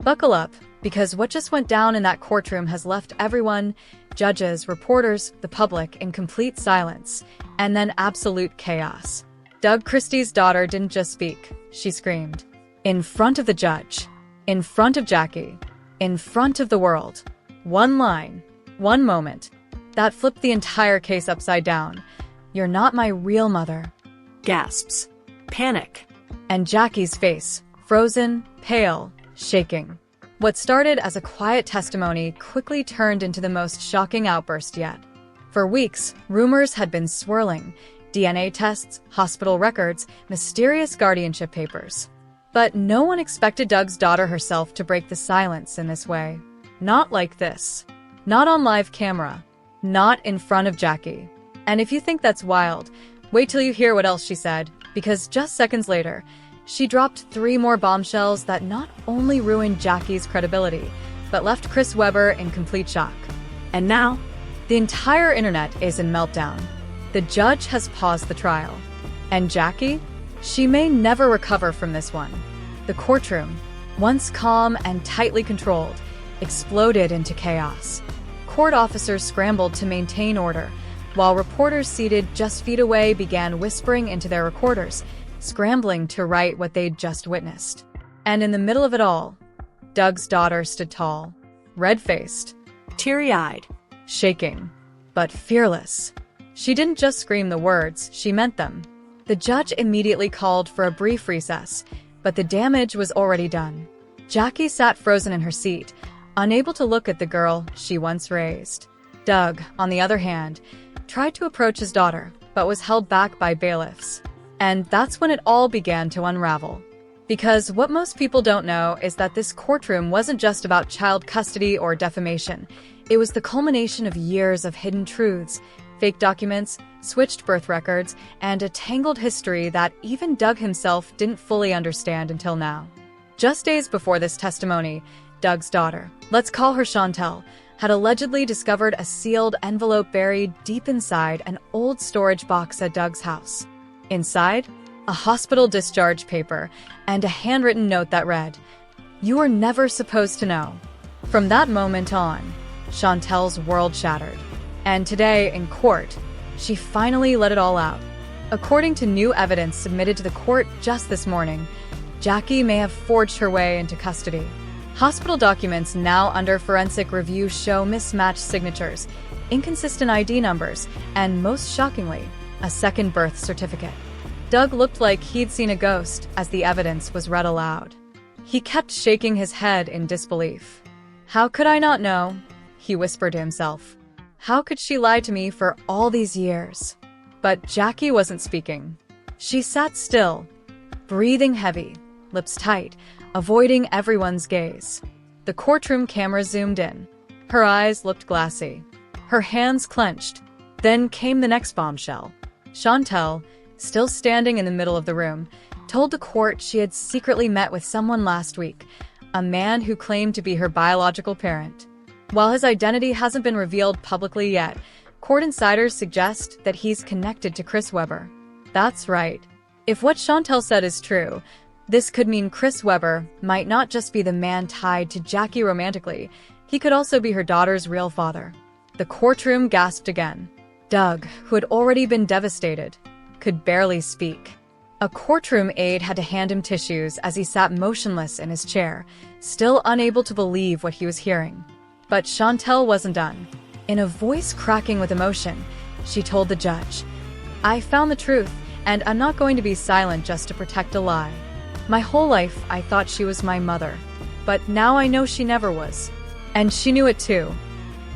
Buckle up, because what just went down in that courtroom has left everyone, judges, reporters, the public, in complete silence, and then absolute chaos. Doug Christie's daughter didn't just speak, she screamed. In front of the judge. In front of Jackie. In front of the world. One line. One moment. That flipped the entire case upside down. You're not my real mother. Gasps. Panic. And Jackie's face, frozen, pale, shaking. What started as a quiet testimony quickly turned into the most shocking outburst yet. For weeks, rumors had been swirling. DNA tests, hospital records, mysterious guardianship papers. But no one expected Doug's daughter herself to break the silence in this way. Not like this. Not on live camera. Not in front of Jackie. And if you think that's wild, wait till you hear what else she said, because just seconds later, she dropped 3 more bombshells that not only ruined Jackie's credibility, but left Chris Webber in complete shock. And now, the entire internet is in meltdown. The judge has paused the trial. And Jackie? She may never recover from this one. The courtroom, once calm and tightly controlled, exploded into chaos. Court officers scrambled to maintain order, while reporters seated just feet away began whispering into their recorders, scrambling to write what they'd just witnessed. And in the middle of it all, Doug's daughter stood tall, red-faced, teary-eyed, shaking, but fearless. She didn't just scream the words, she meant them. The judge immediately called for a brief recess, but the damage was already done. Jackie sat frozen in her seat, unable to look at the girl she once raised. Doug, on the other hand, tried to approach his daughter, but was held back by bailiffs. And that's when it all began to unravel. Because what most people don't know is that this courtroom wasn't just about child custody or defamation. It was the culmination of years of hidden truths, fake documents, switched birth records, and a tangled history that even Doug himself didn't fully understand until now. Just days before this testimony, Doug's daughter, let's call her Shantel, had allegedly discovered a sealed envelope buried deep inside an old storage box at Doug's house. Inside, a hospital discharge paper and a handwritten note that read, "You were never supposed to know." From that moment on, Shantel's world shattered. And today, in court, she finally let it all out. According to new evidence submitted to the court just this morning, Jackie may have forged her way into custody. Hospital documents now under forensic review show mismatched signatures, inconsistent ID numbers, and most shockingly, a second birth certificate. Doug looked like he'd seen a ghost as the evidence was read aloud. He kept shaking his head in disbelief. "How could I not know?" he whispered to himself. "How could she lie to me for all these years?" But Jackie wasn't speaking. She sat still, breathing heavy, lips tight, avoiding everyone's gaze. The courtroom camera zoomed in. Her eyes looked glassy. Her hands clenched. Then came the next bombshell. Shantel, still standing in the middle of the room, told the court she had secretly met with someone last week, a man who claimed to be her biological parent. While his identity hasn't been revealed publicly yet, court insiders suggest that he's connected to Chris Webber. That's right. If what Shantel said is true, this could mean Chris Webber might not just be the man tied to Jackie romantically, he could also be her daughter's real father. The courtroom gasped again. Doug, who had already been devastated, could barely speak. A courtroom aide had to hand him tissues as he sat motionless in his chair, still unable to believe what he was hearing. But Shantel wasn't done. In a voice cracking with emotion, she told the judge, "I found the truth, and I'm not going to be silent just to protect a lie. My whole life, I thought she was my mother, but now I know she never was." And she knew it too.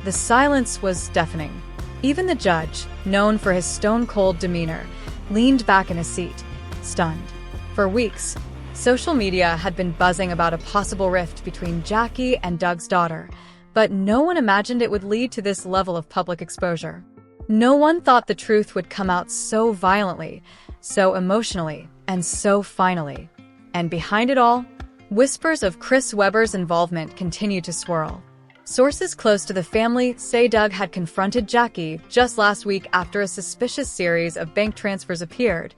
The silence was deafening. Even the judge, known for his stone-cold demeanor, leaned back in his seat, stunned. For weeks, social media had been buzzing about a possible rift between Jackie and Doug's daughter, but no one imagined it would lead to this level of public exposure. No one thought the truth would come out so violently, so emotionally, and so finally. And behind it all, whispers of Chris Webber's involvement continued to swirl. Sources close to the family say Doug had confronted Jackie just last week after a suspicious series of bank transfers appeared,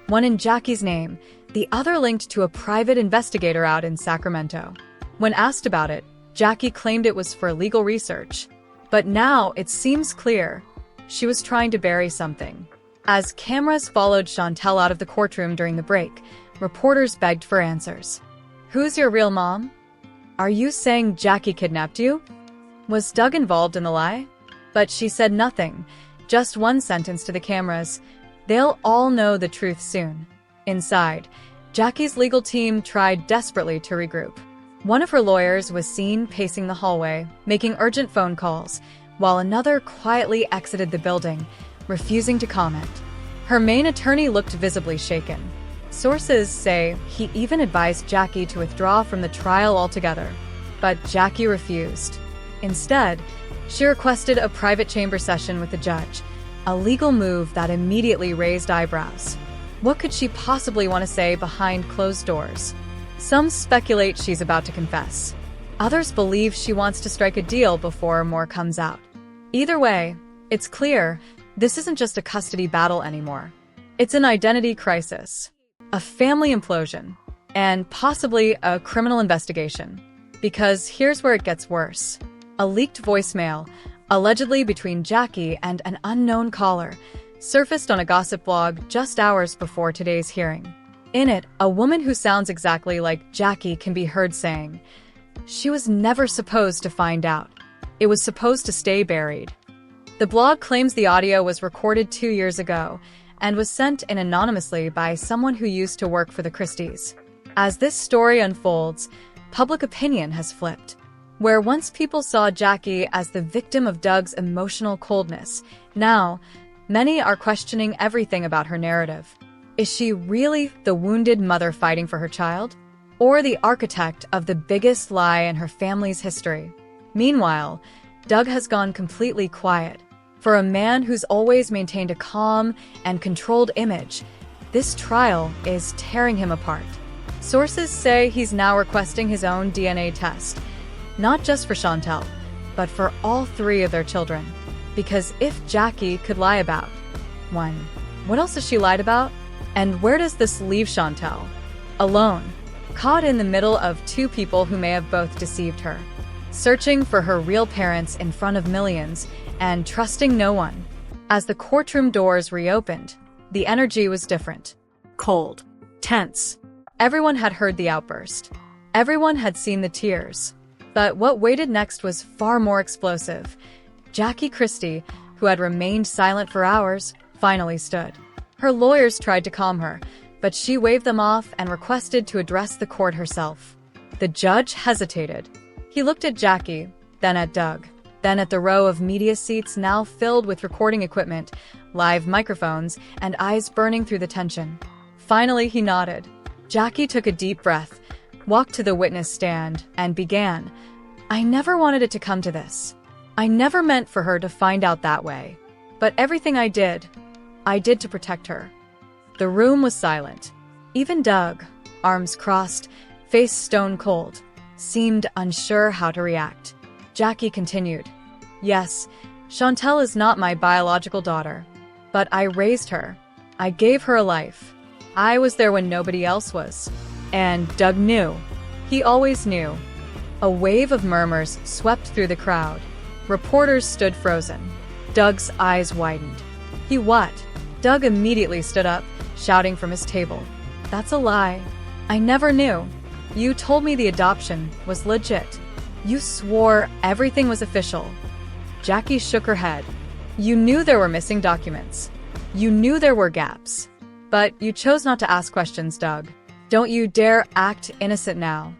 one in Jackie's name, the other linked to a private investigator out in Sacramento. When asked about it, Jackie claimed it was for legal research. But now it seems clear she was trying to bury something. As cameras followed Shantel out of the courtroom during the break, reporters begged for answers. Who's your real mom? Are you saying Jackie kidnapped you? Was Doug involved in the lie? But she said nothing, just one sentence to the cameras. They'll all know the truth soon. Inside, Jackie's legal team tried desperately to regroup. One of her lawyers was seen pacing the hallway, making urgent phone calls, while another quietly exited the building, refusing to comment. Her main attorney looked visibly shaken. Sources say he even advised Jackie to withdraw from the trial altogether. But Jackie refused. Instead, she requested a private chamber session with the judge, a legal move that immediately raised eyebrows. What could she possibly want to say behind closed doors? Some speculate she's about to confess. Others believe she wants to strike a deal before more comes out. Either way, it's clear this isn't just a custody battle anymore. It's an identity crisis, a family implosion, and possibly a criminal investigation. Because here's where it gets worse. A leaked voicemail, allegedly between Jackie and an unknown caller, surfaced on a gossip blog just hours before today's hearing. In it, a woman who sounds exactly like Jackie can be heard saying, "She was never supposed to find out. It was supposed to stay buried." The blog claims the audio was recorded 2 years ago and was sent in anonymously by someone who used to work for the Christies. As this story unfolds, public opinion has flipped. Where once people saw Jackie as the victim of Doug's emotional coldness, now many are questioning everything about her narrative. Is she really the wounded mother fighting for her child? Or the architect of the biggest lie in her family's history? Meanwhile, Doug has gone completely quiet. For a man who's always maintained a calm and controlled image, this trial is tearing him apart. Sources say he's now requesting his own DNA test, not just for Shantel, but for all 3 of their children. Because if Jackie could lie about 1, what else has she lied about? And where does this leave Shantel? Alone, caught in the middle of 2 people who may have both deceived her, searching for her real parents in front of millions and trusting no one. As the courtroom doors reopened, the energy was different. Cold, tense. Everyone had heard the outburst. Everyone had seen the tears. But what waited next was far more explosive. Jackie Christie, who had remained silent for hours, finally stood. Her lawyers tried to calm her, but she waved them off and requested to address the court herself. The judge hesitated. He looked at Jackie, then at Doug, then at the row of media seats now filled with recording equipment, live microphones, and eyes burning through the tension. Finally, he nodded. Jackie took a deep breath, walked to the witness stand, and began. "I never wanted it to come to this. I never meant for her to find out that way. But everything I did to protect her." The room was silent. Even Doug, arms crossed, face stone cold, seemed unsure how to react. Jackie continued, "Yes, Shantel is not my biological daughter, but I raised her. I gave her a life. I was there when nobody else was. And Doug knew. He always knew." A wave of murmurs swept through the crowd. Reporters stood frozen. Doug's eyes widened. "He what?" Doug immediately stood up, shouting from his table. "That's a lie. I never knew. You told me the adoption was legit. You swore everything was official." Jackie shook her head. "You knew there were missing documents. You knew there were gaps. But you chose not to ask questions, Doug. Don't you dare act innocent now."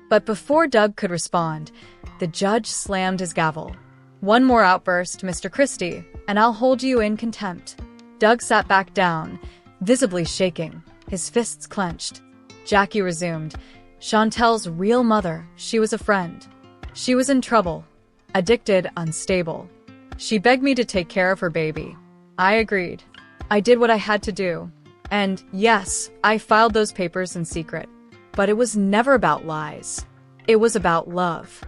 But before Doug could respond, the judge slammed his gavel. "One more outburst, Mr. Christie, and I'll hold you in contempt." Doug sat back down, visibly shaking, his fists clenched. Jackie resumed. "Shantel's real mother, she was a friend. She was in trouble, addicted, unstable. She begged me to take care of her baby. I agreed. I did what I had to do. And yes, I filed those papers in secret. But it was never about lies. It was about love."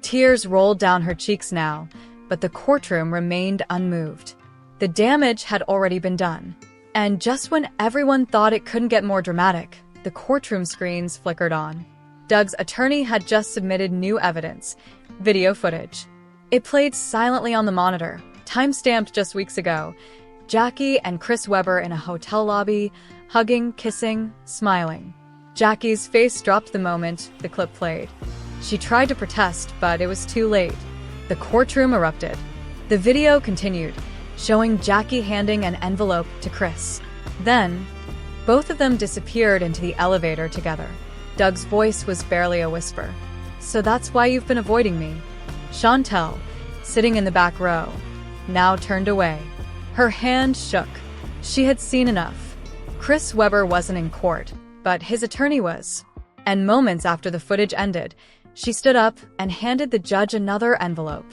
Tears rolled down her cheeks now, but the courtroom remained unmoved. The damage had already been done. And just when everyone thought it couldn't get more dramatic, the courtroom screens flickered on. Doug's attorney had just submitted new evidence, video footage. It played silently on the monitor, time-stamped just weeks ago. Jackie and Chris Webber in a hotel lobby, hugging, kissing, smiling. Jackie's face dropped the moment the clip played. She tried to protest, but it was too late. The courtroom erupted. The video continued, showing Jackie handing an envelope to Chris. Then, both of them disappeared into the elevator together. Doug's voice was barely a whisper. "So that's why you've been avoiding me." Shantel, sitting in the back row, now turned away. Her hand shook. She had seen enough. Chris Webber wasn't in court, but his attorney was. And moments after the footage ended, she stood up and handed the judge another envelope.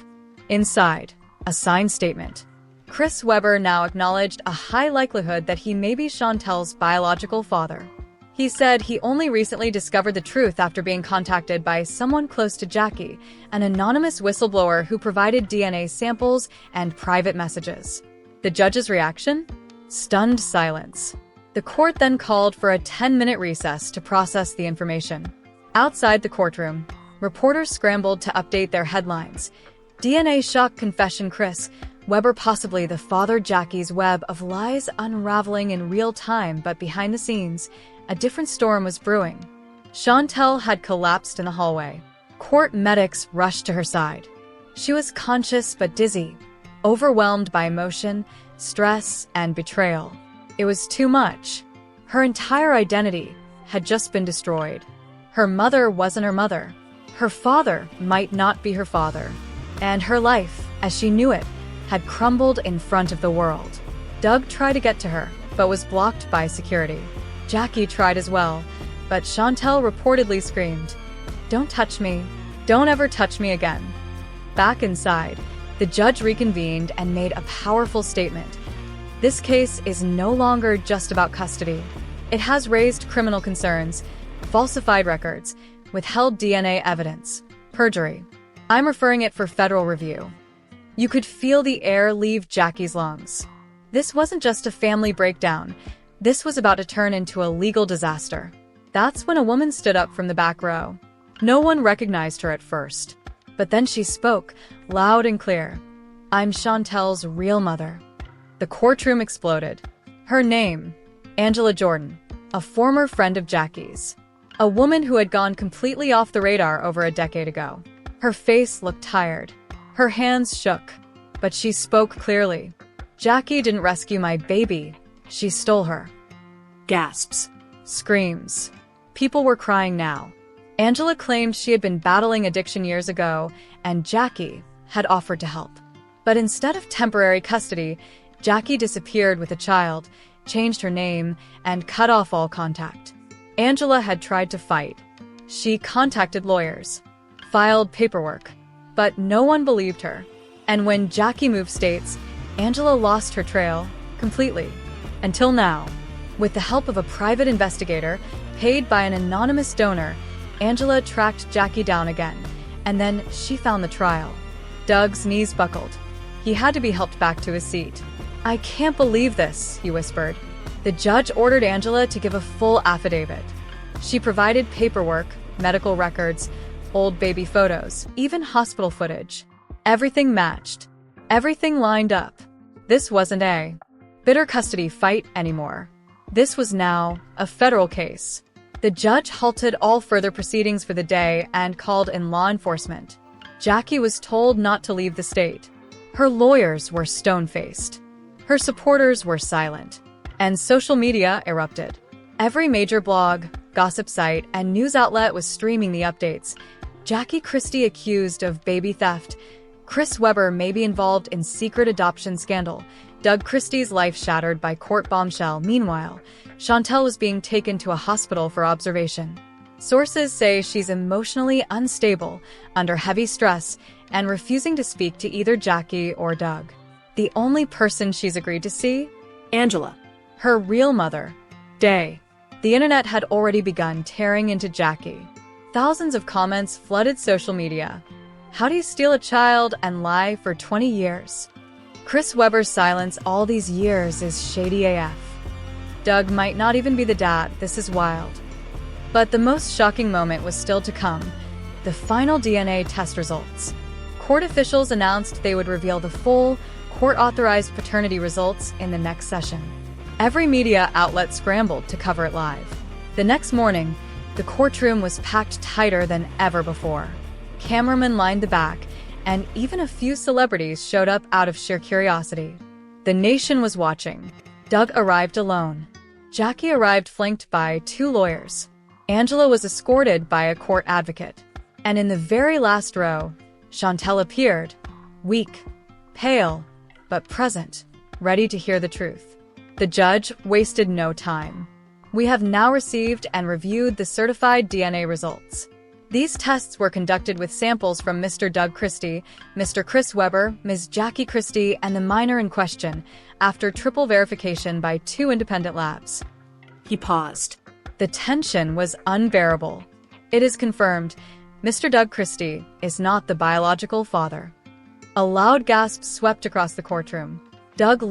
Inside, a signed statement. Chris Webber now acknowledged a high likelihood that he may be Shantel's biological father. He said he only recently discovered the truth after being contacted by someone close to Jackie, an anonymous whistleblower who provided DNA samples and private messages. The judge's reaction? Stunned silence. The court then called for a 10-minute recess to process the information. Outside the courtroom, reporters scrambled to update their headlines. DNA shock confession Chris Webber possibly the father. Jackie's web of lies unraveling in real time, but behind the scenes, a different storm was brewing. Shantel had collapsed in the hallway. Court medics rushed to her side. She was conscious but dizzy, overwhelmed by emotion, stress, and betrayal. It was too much. Her entire identity had just been destroyed. Her mother wasn't her mother. Her father might not be her father. And her life, as she knew it, had crumbled in front of the world. Doug tried to get to her, but was blocked by security. Jackie tried as well, but Shantel reportedly screamed, "Don't touch me. Don't ever touch me again." Back inside, the judge reconvened and made a powerful statement. This case is no longer just about custody. It has raised criminal concerns, falsified records, withheld DNA evidence, perjury. I'm referring it for federal review. You could feel the air leave Jackie's lungs. This wasn't just a family breakdown. This was about to turn into a legal disaster. That's when a woman stood up from the back row. No one recognized her at first. But then she spoke, loud and clear. "I'm Shantel's real mother." The courtroom exploded. Her name, Angela Jordan, a former friend of Jackie's. A woman who had gone completely off the radar over a decade ago. Her face looked tired. Her hands shook. But she spoke clearly. "Jackie didn't rescue my baby. She stole her." Gasps. Screams. People were crying now. Angela claimed she had been battling addiction years ago, and Jackie had offered to help. But instead of temporary custody, Jackie disappeared with a child, changed her name, and cut off all contact. Angela had tried to fight. She contacted lawyers, filed paperwork, but no one believed her. And when Jackie moved states, Angela lost her trail completely. Until now, with the help of a private investigator paid by an anonymous donor, Angela tracked Jackie down again, and then she found the trial. Doug's knees buckled. He had to be helped back to his seat. "I can't believe this," he whispered. The judge ordered Angela to give a full affidavit. She provided paperwork, medical records, old baby photos, even hospital footage. Everything matched. Everything lined up. This wasn't a bitter custody fight anymore. This was now a federal case. The judge halted all further proceedings for the day and called in law enforcement. Jackie was told not to leave the state. Her lawyers were stone-faced. Her supporters were silent. And social media erupted. Every major blog, gossip site, and news outlet was streaming the updates. Jackie Christie accused of baby theft. Chris Webber may be involved in secret adoption scandal. Doug Christie's life shattered by court bombshell. Meanwhile, Shantel was being taken to a hospital for observation. Sources say she's emotionally unstable, under heavy stress, and refusing to speak to either Jackie or Doug. The only person she's agreed to see? Angela. Her real mother. Day. The internet had already begun tearing into Jackie. Thousands of comments flooded social media. How do you steal a child and lie for 20 years? Chris Webber's silence all these years is shady AF. Doug might not even be the dad. This is wild. But the most shocking moment was still to come: the final DNA test results. Court officials announced they would reveal the full, court-authorized paternity results in the next session. Every media outlet scrambled to cover it live. The next morning, the courtroom was packed tighter than ever before. Cameramen lined the back, and even a few celebrities showed up out of sheer curiosity. The nation was watching. Doug arrived alone. Jackie arrived flanked by 2 lawyers. Angela was escorted by a court advocate. And in the very last row, Shantel appeared, weak, pale, but present, ready to hear the truth. The judge wasted no time. We have now received and reviewed the certified DNA results. These tests were conducted with samples from Mr. Doug Christie, Mr. Chris Webber, Ms. Jackie Christie, and the minor in question, after triple verification by 2 independent labs. He paused. The tension was unbearable. It is confirmed, Mr. Doug Christie is not the biological father. A loud gasp swept across the courtroom. Doug